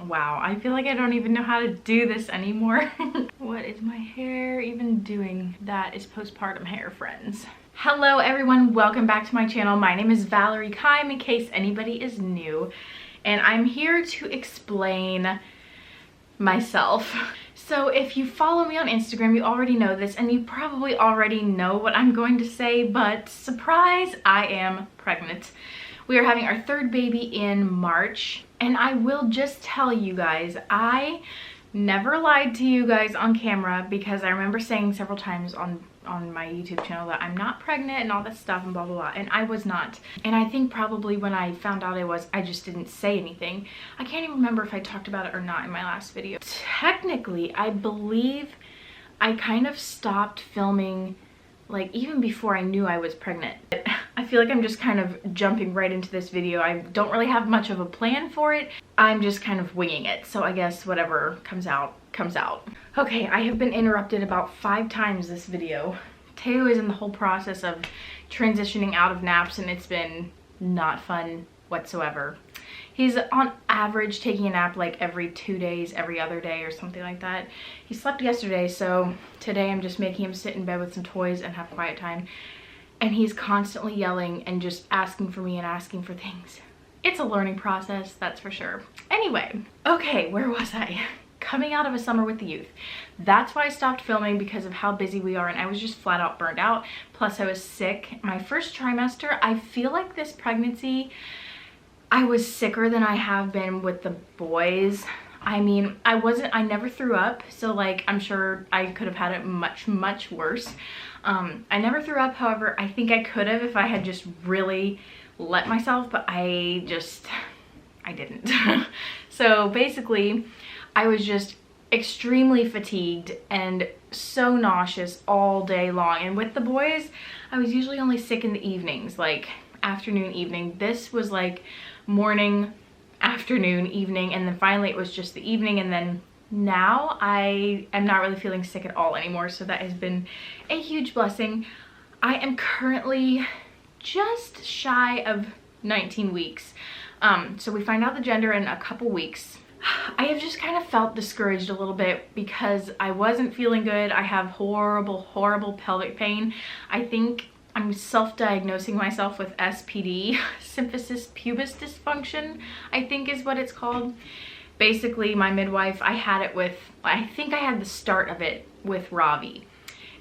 Wow, I feel like I don't even know how to do this anymore. What is my hair even doing? That is postpartum hair, friends. Hello everyone, welcome back to my channel. My name is Valerie Kime, in case anybody is new, and I'm here to explain myself. So if you follow me on Instagram, you already know this, and you probably already know what I'm going to say, but surprise, I am pregnant. We are having our third baby in March, and I will just tell you guys, I never lied to you guys on camera, because I remember saying several times on my YouTube channel that I'm not pregnant and all that stuff and blah blah blah, and I was not. And I think probably when I found out I was, I just didn't say anything. I can't even remember if I talked about it or not in my last video. Technically, I believe I kind of stopped filming like even before I knew I was pregnant. I feel like I'm just kind of jumping right into this video. I don't really have much of a plan for it. I'm just kind of winging it. So I guess whatever comes out, comes out. Okay, I have been interrupted about 5 times this video. Teo is in the whole process of transitioning out of naps, and it's been not fun whatsoever. He's on average taking a nap like every 2 days, every other day or something like that. He slept yesterday, so today I'm just making him sit in bed with some toys and have quiet time. And he's constantly yelling and just asking for me and asking for things. It's a learning process, that's for sure. Anyway, okay, where was I? Coming out of a summer with the youth. That's why I stopped filming, because of how busy we are, and I was just flat out burned out. Plus I was sick. My first trimester, I feel like this pregnancy, I was sicker than I have been with the boys. I mean, I never threw up, so like I'm sure I could have had it much worse. I never threw up, however, I think I could have if I had just really let myself, but I didn't. So basically, I was just extremely fatigued and so nauseous all day long. And with the boys, I was usually only sick in the evenings, like afternoon, evening. This was like morning, afternoon, evening, and then finally it was just the evening, and then now I am not really feeling sick at all anymore, so that has been a huge blessing. I am currently just shy of 19 weeks. So we find out the gender in a couple weeks. I have just kind of felt discouraged a little bit because I wasn't feeling good. I have horrible pelvic pain. I think I'm self-diagnosing myself with SPD, symphysis pubis dysfunction, I think is what it's called. Basically, my midwife, I think I had the start of it with Ravi.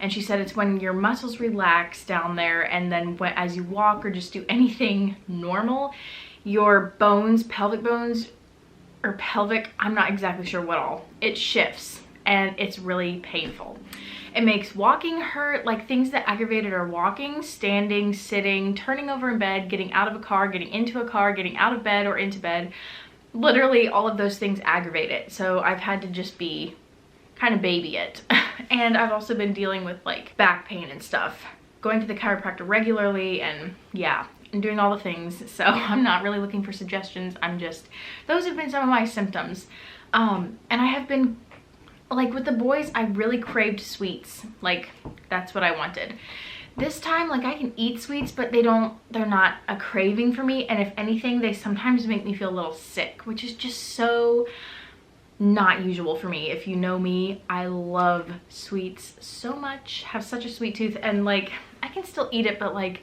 And she said it's when your muscles relax down there, and then as you walk or just do anything normal, your bones, pelvic bones, or pelvic, I'm not exactly sure what all, it shifts, and it's really painful. It makes walking hurt, like things that aggravated are walking, standing, sitting, turning over in bed, getting out of a car, getting into a car, getting out of bed or into bed. Literally all of those things aggravate it. So I've had to just be kind of baby it. And I've also been dealing with like back pain and stuff, going to the chiropractor regularly, and yeah, and doing all the things. So I'm not really looking for suggestions. Those have been some of my symptoms. And I have been, like with the boys, I really craved sweets. Like that's what I wanted. This time, like I can eat sweets, but they're not a craving for me. And if anything, they sometimes make me feel a little sick, which is just so not usual for me. If you know me, I love sweets so much, have such a sweet tooth, and like I can still eat it, but like,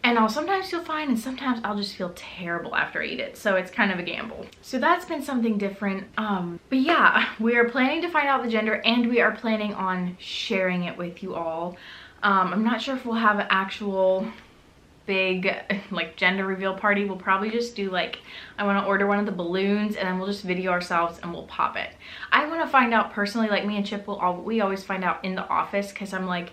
and I'll sometimes feel fine, and sometimes I'll just feel terrible after I eat it. So it's kind of a gamble. So that's been something different. But yeah, we are planning to find out the gender, and we are planning on sharing it with you all. I'm not sure if we'll have an actual big like gender reveal party. We'll probably just do like, I want to order one of the balloons, and then we'll just video ourselves and we'll pop it. I want to find out personally, like me and Chip we always find out in the office, because I'm like,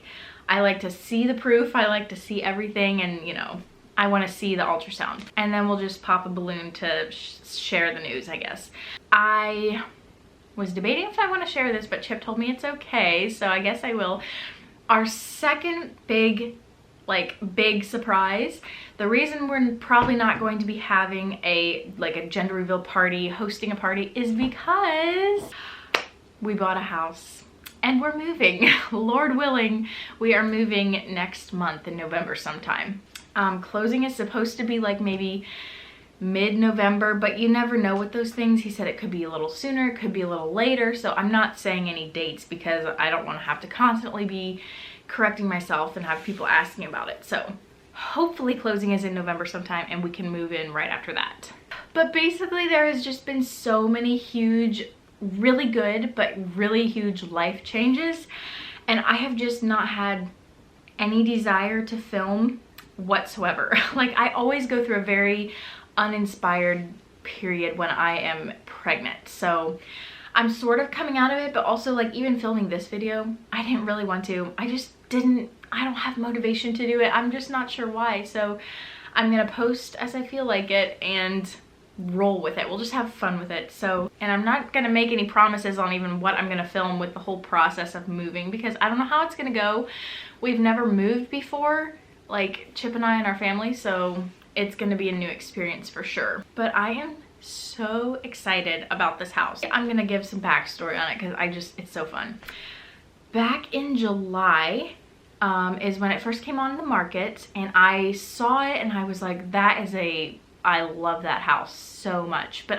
I like to see the proof, I like to see everything, and you know, I want to see the ultrasound, and then we'll just pop a balloon to share the news, I guess. I was debating if I want to share this, but Chip told me it's okay, so I guess I will. Our second big surprise, the reason we're probably not going to be having a gender reveal party, hosting a party, is because we bought a house and we're moving. Lord willing, we are moving next month in November sometime. Closing is supposed to be like maybe mid-November, but you never know with those things. He said it could be a little sooner, it could be a little later, so I'm not saying any dates because I don't want to have to constantly be correcting myself and have people asking about it. So hopefully closing is in November sometime and we can move in right after that. But basically there has just been so many huge, really good, but really huge life changes, and I have just not had any desire to film whatsoever. Like, I always go through a very uninspired period when I am pregnant, so I'm sort of coming out of it, but also like even filming this video, I didn't really want to. I don't have motivation to do it. I'm just not sure why, so I'm gonna post as I feel like it and roll with it. We'll just have fun with it. So, and I'm not gonna make any promises on even what I'm gonna film with the whole process of moving, because I don't know how it's gonna go. We've never moved before, like Chip and I and our family, so it's gonna be a new experience for sure. But I am so excited about this house. I'm gonna give some backstory on it because it's so fun. Back in July is when it first came on the market, and I saw it and I was like, I love that house so much. But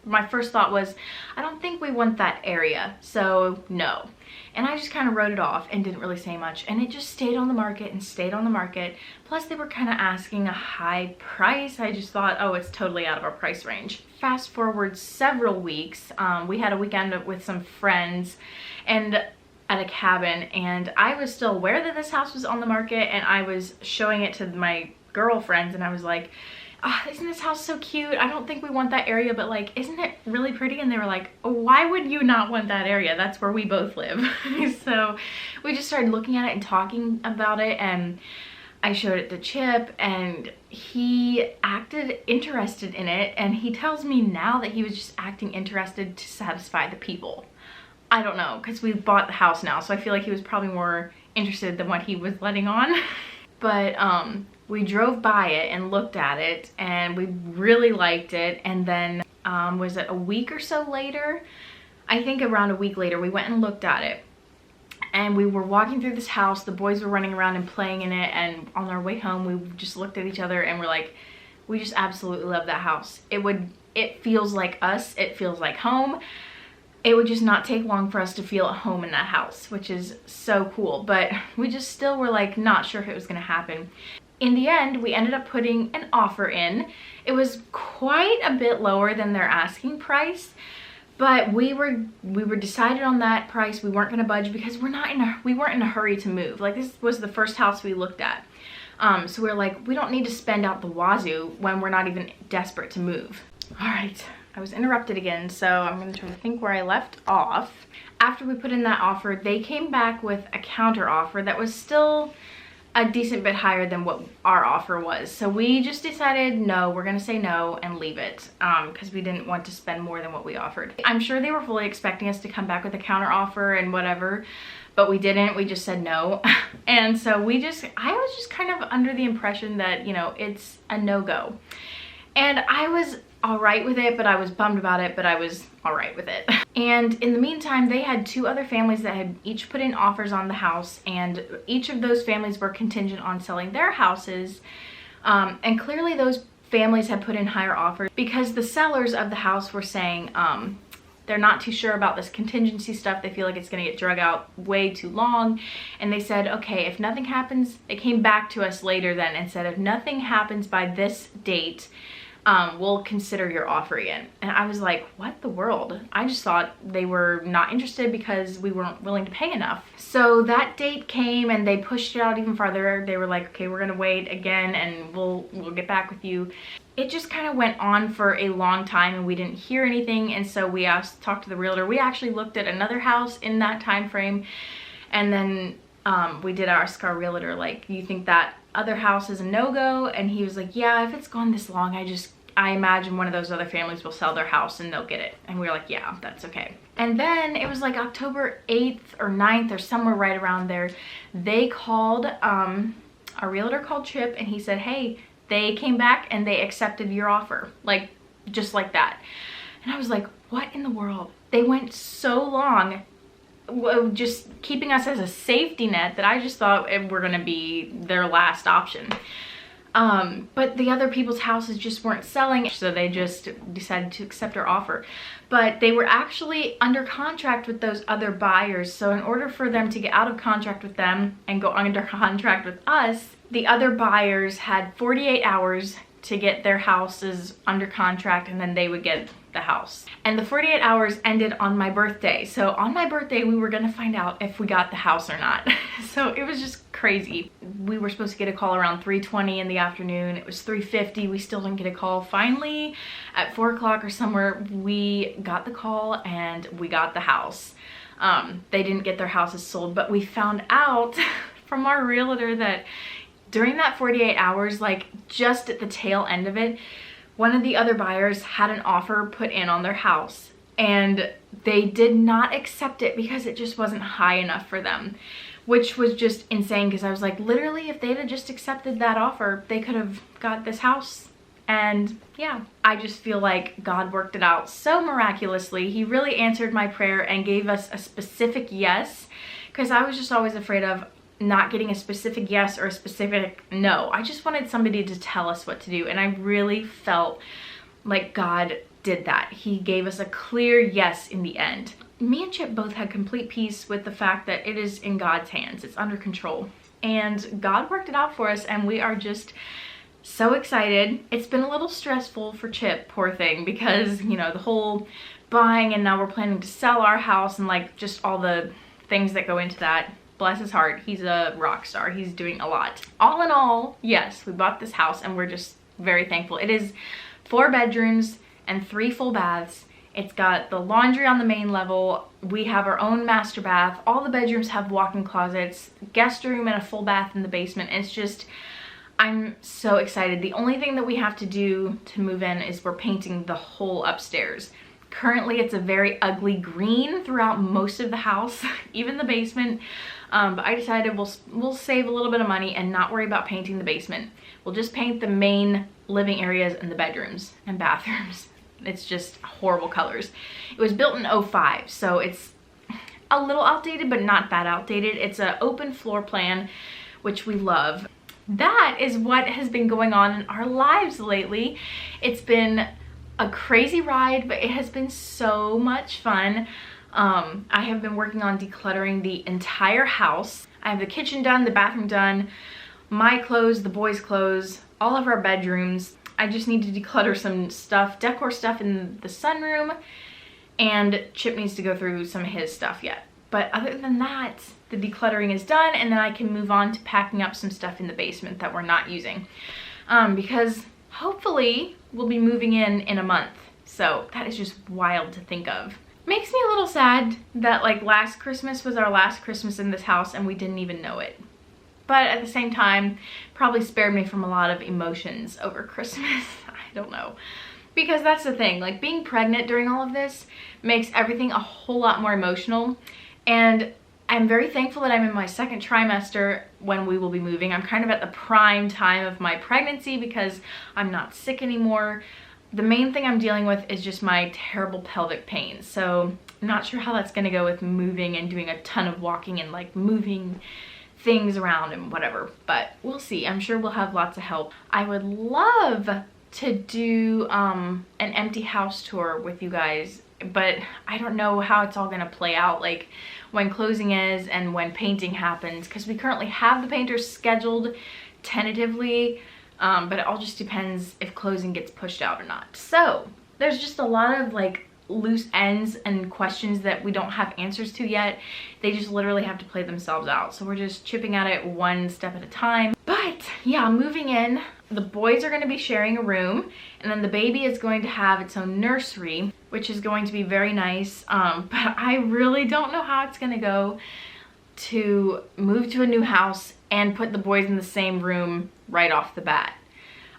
my first thought was, I don't think we want that area, so no. And I just kind of wrote it off and didn't really say much, and it just stayed on the market and stayed on the market. Plus they were kind of asking a high price. I just thought, oh, it's totally out of our price range. Fast forward several weeks, we had a weekend with some friends and at a cabin, and I was still aware that this house was on the market, and I was showing it to my girlfriends, and I was like, oh, isn't this house so cute? I don't think we want that area, but like, isn't it really pretty? And they were like, oh, why would you not want that area? That's where we both live. So we just started looking at it and talking about it, and I showed it to Chip, and he acted interested in it, and he tells me now that he was just acting interested to satisfy the people. I don't know, because we bought the house now, so I feel like he was probably more interested than what he was letting on. But we drove by it and looked at it, and we really liked it. And then was it a week or so later? I think around a week later, we went and looked at it. And we were walking through this house, the boys were running around and playing in it, and on our way home, we just looked at each other and we're like, we just absolutely love that house. It feels like us, it feels like home. It would just not take long for us to feel at home in that house, which is so cool. But we just still were like not sure if it was gonna happen. In the end, we ended up putting an offer in. It was quite a bit lower than their asking price, but we were decided on that price. We weren't gonna budge because we weren't in a hurry to move. Like, this was the first house we looked at. So we were like, we don't need to spend out the wazoo when we're not even desperate to move. All right. I was interrupted again, so I'm going to try to think where I left off. After we put in that offer, they came back with a counter offer that was still a decent bit higher than what our offer was. So we just decided, no, we're going to say no and leave it, because we didn't want to spend more than what we offered. I'm sure they were fully expecting us to come back with a counter offer and whatever, but we didn't. We just said no. And so I was just kind of under the impression that, you know, it's a no-go. And I was all right with it, but I was bummed about it, but I was all right with it. And in the meantime, they had two other families that had each put in offers on the house, and each of those families were contingent on selling their houses. And clearly those families had put in higher offers because the sellers of the house were saying they're not too sure about this contingency stuff. They feel like it's gonna get drug out way too long. And they said, okay, if nothing happens, they came back to us later then and said, if nothing happens by this date, we'll consider your offer again. And I was like, what the world? I just thought they were not interested because we weren't willing to pay enough. So that date came and they pushed it out even farther. They were like, okay, we're gonna wait again and we'll get back with you. It just kind of went on for a long time and we didn't hear anything. And so we talked to the realtor. We actually looked at another house in that time frame, and then we did ask our realtor, like, you think that other house is a no-go? And he was like, yeah, if it's gone this long, I imagine one of those other families will sell their house and they'll get it. And we were like, yeah, that's okay. And then it was like October 8th or 9th or somewhere right around there. They called, our realtor called Chip and he said, hey, they came back and they accepted your offer. Like, just like that. And I was like, what in the world? They went so long just keeping us as a safety net that I just thought we're gonna be their last option. But the other people's houses just weren't selling, so they just decided to accept our offer. But they were actually under contract with those other buyers, so in order for them to get out of contract with them and go under contract with us, the other buyers had 48 hours to get their houses under contract, and then they would get the house. And the 48 hours ended on my birthday. So on my birthday, we were gonna find out if we got the house or not. So it was just crazy. We were supposed to get a call around 3:20 in the afternoon. It was 3:50. We still didn't get a call. Finally, at 4 o'clock or somewhere, we got the call and we got the house. They didn't get their houses sold, but we found out from our realtor that during that 48 hours, like just at the tail end of it, one of the other buyers had an offer put in on their house and they did not accept it because it just wasn't high enough for them, which was just insane because I was like, literally, if they'd have just accepted that offer, they could have got this house. And yeah, I just feel like God worked it out so miraculously. He really answered my prayer and gave us a specific yes, because I was just always afraid of not getting a specific yes or a specific no. I just wanted somebody to tell us what to do, and I really felt like God did that. He gave us a clear yes in the end. Me and Chip both had complete peace with the fact that it is in God's hands. It's under control. And God worked it out for us, and we are just so excited. It's been a little stressful for Chip, poor thing, because, you know, the whole buying, and now we're planning to sell our house and like just all the things that go into that. Bless his heart, he's a rock star. He's doing a lot. All in all, yes, we bought this house and we're just very thankful. It is 4 bedrooms and 3 full baths. It's got the laundry on the main level. We have our own master bath. All the bedrooms have walk-in closets, guest room, and a full bath in the basement. It's just, I'm so excited. The only thing that we have to do to move in is we're painting the whole upstairs. Currently, it's a very ugly green throughout most of the house, even the basement. But I decided we'll save a little bit of money and not worry about painting the basement. We'll just paint the main living areas and the bedrooms and bathrooms. It's just horrible colors. It was built in 05, so it's a little outdated, but not that outdated. It's an open floor plan, which we love. That is what has been going on in our lives lately. It's been a crazy ride, but it has been so much fun. I have been working on decluttering the entire house. I have the kitchen done, the bathroom done, my clothes, the boys' clothes, all of our bedrooms. I just need to declutter some stuff, decor stuff in the sunroom, and Chip needs to go through some of his stuff yet. But other than that, the decluttering is done, and then I can move on to packing up some stuff in the basement that we're not using. Because hopefully we'll be moving in a month. So that is just wild to think of. Makes me a little sad that like last Christmas was our last Christmas in this house and we didn't even know it. But at the same time, probably spared me from a lot of emotions over Christmas. I don't know. Because that's the thing, like being pregnant during all of this makes everything a whole lot more emotional. And I'm very thankful that I'm in my 2nd trimester when we will be moving. I'm kind of at the prime time of my pregnancy because I'm not sick anymore. The main thing I'm dealing with is just my terrible pelvic pain. So I'm not sure how that's gonna go with moving and doing a ton of walking and like moving things around and whatever, but we'll see. I'm sure we'll have lots of help. I would love to do an empty house tour with you guys, but I don't know how it's all gonna play out, like when closing is and when painting happens, because we currently have the painters scheduled tentatively, but it all just depends if closing gets pushed out or not. So there's just a lot of like loose ends and questions that we don't have answers to yet. They just literally have to play themselves out. So we're just chipping at it one step at a time. But yeah, moving in, the boys are going to be sharing a room, and then the baby is going to have its own nursery, which is going to be very nice. But I really don't know how it's going to go to move to a new house and put the boys in the same room right off the bat.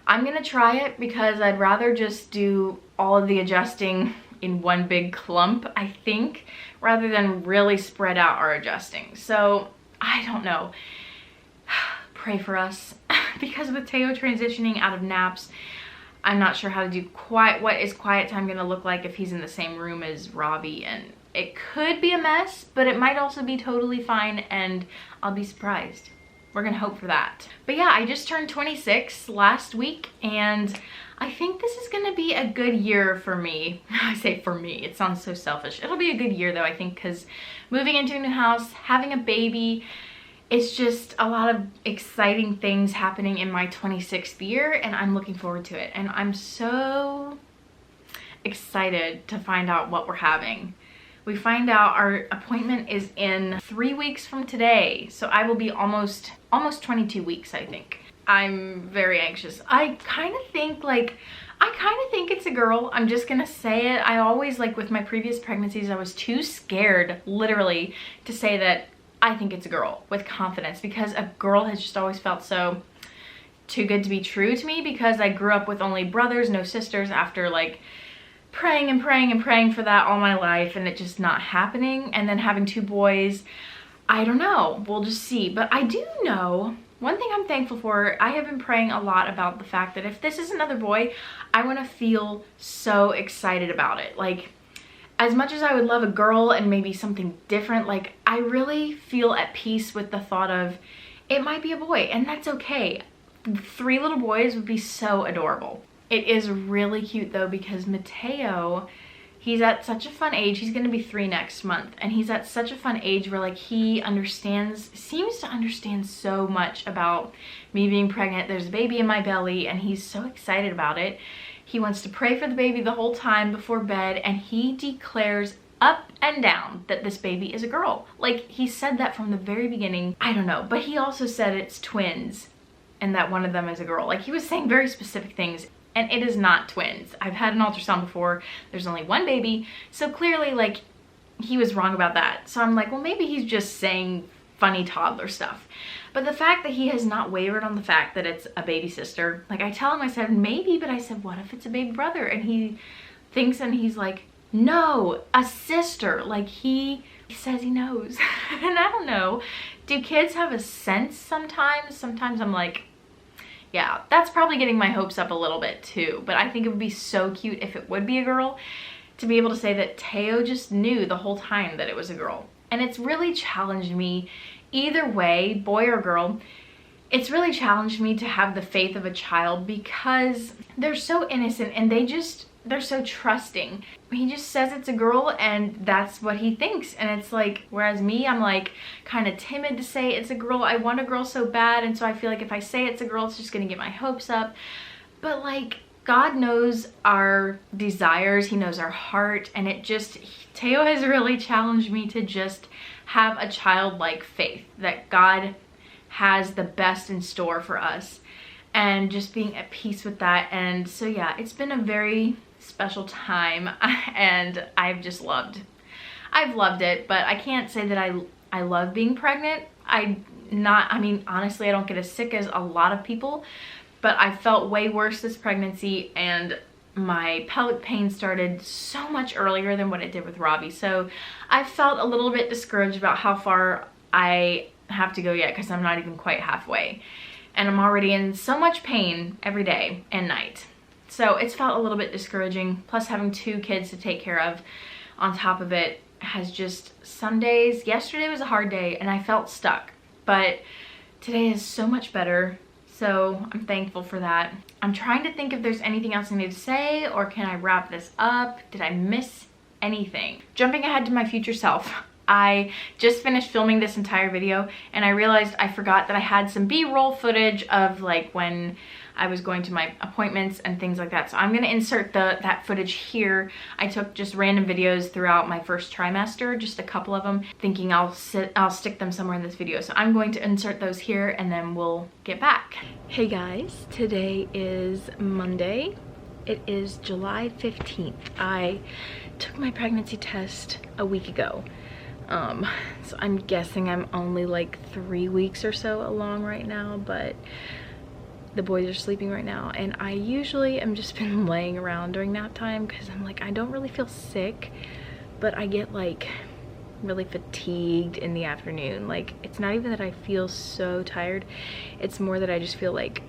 I'm going to try it because I'd rather just do all of the adjusting in one big clump, I think, rather than really spread out our adjusting. So I don't know. Pray for us. Because with Teo transitioning out of naps, I'm not sure how to do what is quiet time gonna look like if he's in the same room as Robbie, and it could be a mess, but it might also be totally fine, and I'll be surprised. we're gonna hope for that. But yeah, I just turned 26 last week, and I think this is gonna be a good year for me. I say for me, it sounds so selfish. It'll be a good year though, I think, because moving into a new house, having a baby, it's just a lot of exciting things happening in my 26th year, and I'm looking forward to it. And I'm so excited to find out what we're having. We find out our appointment is in 3 weeks from today. So I will be almost 22 weeks, I think. I'm very anxious. I kind of think it's a girl. I'm just gonna say it. I always, like with my previous pregnancies, I was too scared, literally, to say that I think it's a girl with confidence, because a girl has just always felt so too good to be true to me, because I grew up with only brothers, no sisters, after like praying and praying and praying for that all my life, and it just not happening. And then having 2 boys, I don't know, we'll just see. But I do know one thing I'm thankful for. I have been praying a lot about the fact that if this is another boy, I want to feel so excited about it. Like, as much as I would love a girl and maybe something different, like I really feel at peace with the thought of it might be a boy, and that's okay. 3 little boys would be so adorable. It is really cute though, because Mateo, he's at such a fun age. He's gonna be 3 next month, and he's at such a fun age where like he seems to understand so much about me being pregnant. There's a baby in my belly, and he's so excited about it. He wants to pray for the baby the whole time before bed, and he declares up and down that this baby is a girl. Like, he said that from the very beginning. I don't know, but he also said it's twins and that one of them is a girl. Like, he was saying very specific things. And it is not twins. I've had an ultrasound before. There's only 1 baby. So clearly, like, he was wrong about that. So I'm like, well, maybe he's just saying funny toddler stuff. But the fact that he has not wavered on the fact that it's a baby sister. Like, I tell him, I said, maybe, but I said, what if it's a baby brother? And he thinks, and he's like, no, a sister. Like, he says he knows. And I don't know. Do kids have a sense sometimes? Sometimes I'm like, yeah, that's probably getting my hopes up a little bit too, but I think it would be so cute if it would be a girl, to be able to say that Teo just knew the whole time that it was a girl. And it's really challenged me either way, boy or girl. It's really challenged me to have the faith of a child, because they're so innocent and they're so trusting. He just says it's a girl, and that's what he thinks. And it's like, whereas me, I'm like kind of timid to say it's a girl. I want a girl so bad, and so I feel like if I say it's a girl, it's just gonna get my hopes up. But like, God knows our desires, he knows our heart, and Teo has really challenged me to just have a childlike faith that God has the best in store for us, and just being at peace with that. And so yeah, it's been a very special time, and I've loved it. But I can't say that I love being pregnant. I mean, honestly, I don't get as sick as a lot of people, but I felt way worse this pregnancy, and my pelvic pain started so much earlier than what it did with Robbie. So I felt a little bit discouraged about how far I have to go yet, because I'm not even quite halfway, and I'm already in so much pain every day and night. So it's felt a little bit discouraging, plus having 2 kids to take care of on top of it has just, some days, yesterday was a hard day and I felt stuck, but today is so much better. So I'm thankful for that. I'm trying to think if there's anything else I need to say, or can I wrap this up? Did I miss anything? Jumping ahead to my future self. I just finished filming this entire video, and I realized I forgot that I had some B-roll footage of like when I was going to my appointments and things like that. So I'm gonna insert that footage here. I took just random videos throughout my first trimester, just a couple of them, thinking I'll stick them somewhere in this video. So I'm going to insert those here, and then we'll get back. Hey guys, today is Monday. It is July 15th. I took my pregnancy test a week ago. So I'm guessing I'm only like 3 weeks or so along right now, but the boys are sleeping right now, and I usually am just been laying around during nap time, because I'm like, I don't really feel sick, but I get like really fatigued in the afternoon. Like, it's not even that I feel so tired, it's more that I just feel like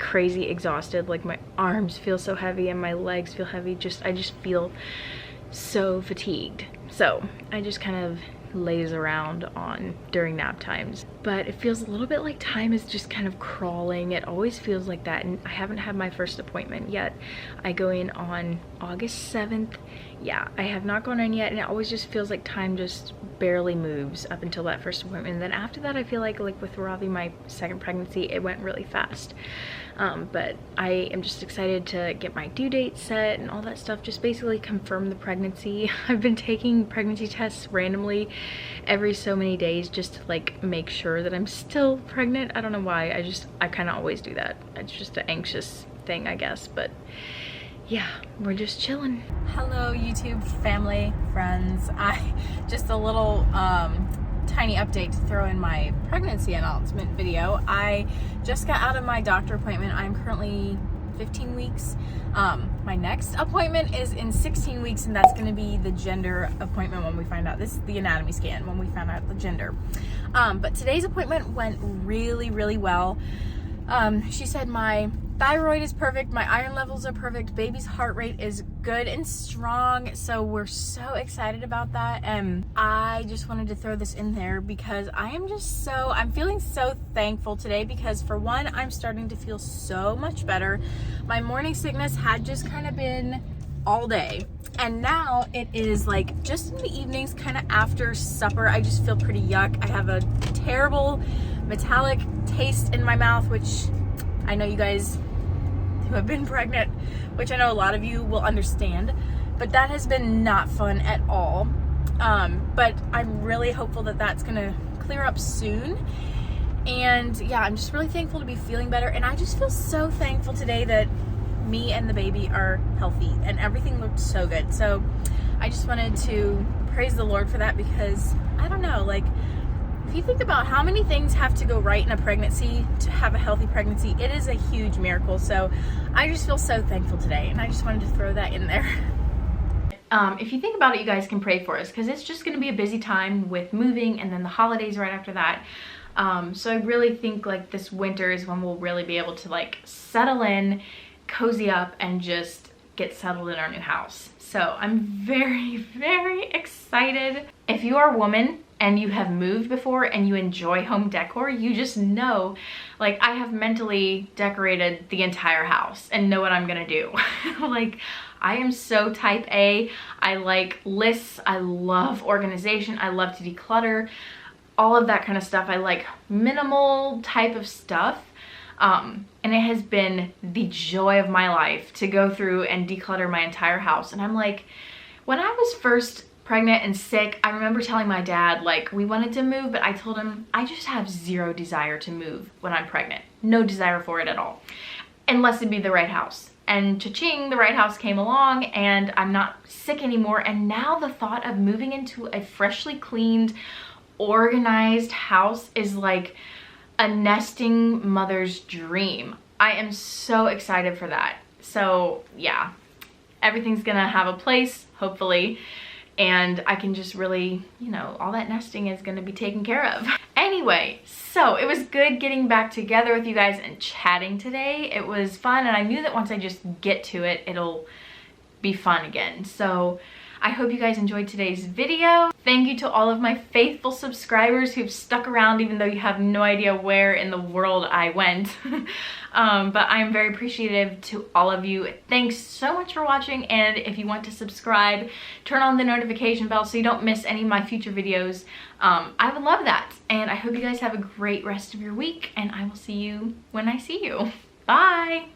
crazy exhausted. Like, my arms feel so heavy and my legs feel heavy. I just feel so fatigued. So I just kind of lays around on during nap times. But it feels a little bit like time is just kind of crawling. It always feels like that, and I haven't had my first appointment yet. I go in on August 7th. Yeah, I have not gone in yet, and it always just feels like time just barely moves up until that first appointment. And then after that, I feel like with Ravi, my second pregnancy, it went really fast. But I am just excited to get my due date set and all that stuff, just basically confirm the pregnancy. I've been taking pregnancy tests randomly every so many days just to like make sure that I'm still pregnant. I don't know why, I kind of always do that. It's just an anxious thing, I guess, but yeah, we're just chilling. Hello YouTube family, friends. Just a little tiny update to throw in my pregnancy announcement video. I just got out of my doctor appointment. I'm currently 15 weeks. My next appointment is in 16 weeks, and that's going to be the gender appointment when we find out. This is the anatomy scan when we find out the gender. But today's appointment went really, really well. She said my thyroid is perfect, my iron levels are perfect, baby's heart rate is good and strong, so we're so excited about that. And I just wanted to throw this in there because I'm feeling so thankful today, because for one, I'm starting to feel so much better. My morning sickness had just kind of been all day, and now it is like just in the evenings, kind of after supper, I just feel pretty yuck. I have a terrible metallic taste in my mouth, which I know you guys who have been pregnant, which I know a lot of you will understand, but that has been not fun at all. But I'm really hopeful that that's gonna clear up soon. And yeah, I'm just really thankful to be feeling better, and I just feel so thankful today that me and the baby are healthy and everything looked so good. So I just wanted to praise the Lord for that, because I don't know, like, if you think about how many things have to go right in a pregnancy to have a healthy pregnancy, it is a huge miracle. So I just feel so thankful today, and I just wanted to throw that in there. If you think about it, you guys can pray for us, because it's just going to be a busy time with moving and then the holidays right after that. So I really think like this winter is when we'll really be able to like settle in, cozy up, and just get settled in our new house. So I'm very, very excited. If you are a woman and you have moved before and you enjoy home decor, you just know, like, I have mentally decorated the entire house and know what I'm gonna do. Like, I am so type A. I like lists, I love organization, I love to declutter, all of that kind of stuff. I like minimal type of stuff. And it has been the joy of my life to go through and declutter my entire house. And I'm like, when I was first pregnant and sick, I remember telling my dad, like, we wanted to move, but I told him I just have zero desire to move when I'm pregnant. No desire for it at all, unless it be the right house. And cha-ching, the right house came along, and I'm not sick anymore. And now the thought of moving into a freshly cleaned, organized house is like a nesting mother's dream. I am so excited for that. So yeah, everything's gonna have a place, hopefully, and I can just really, you know, all that nesting is gonna be taken care of. Anyway, so it was good getting back together with you guys and chatting today. It was fun, and I knew that once I just get to it, it'll be fun again. So I hope you guys enjoyed today's video. Thank you to all of my faithful subscribers who've stuck around even though you have no idea where in the world I went. But I'm very appreciative to all of you. Thanks so much for watching, and if you want to subscribe, turn on the notification bell so you don't miss any of my future videos. I would love that, and I hope you guys have a great rest of your week, and I will see you when I see you. Bye!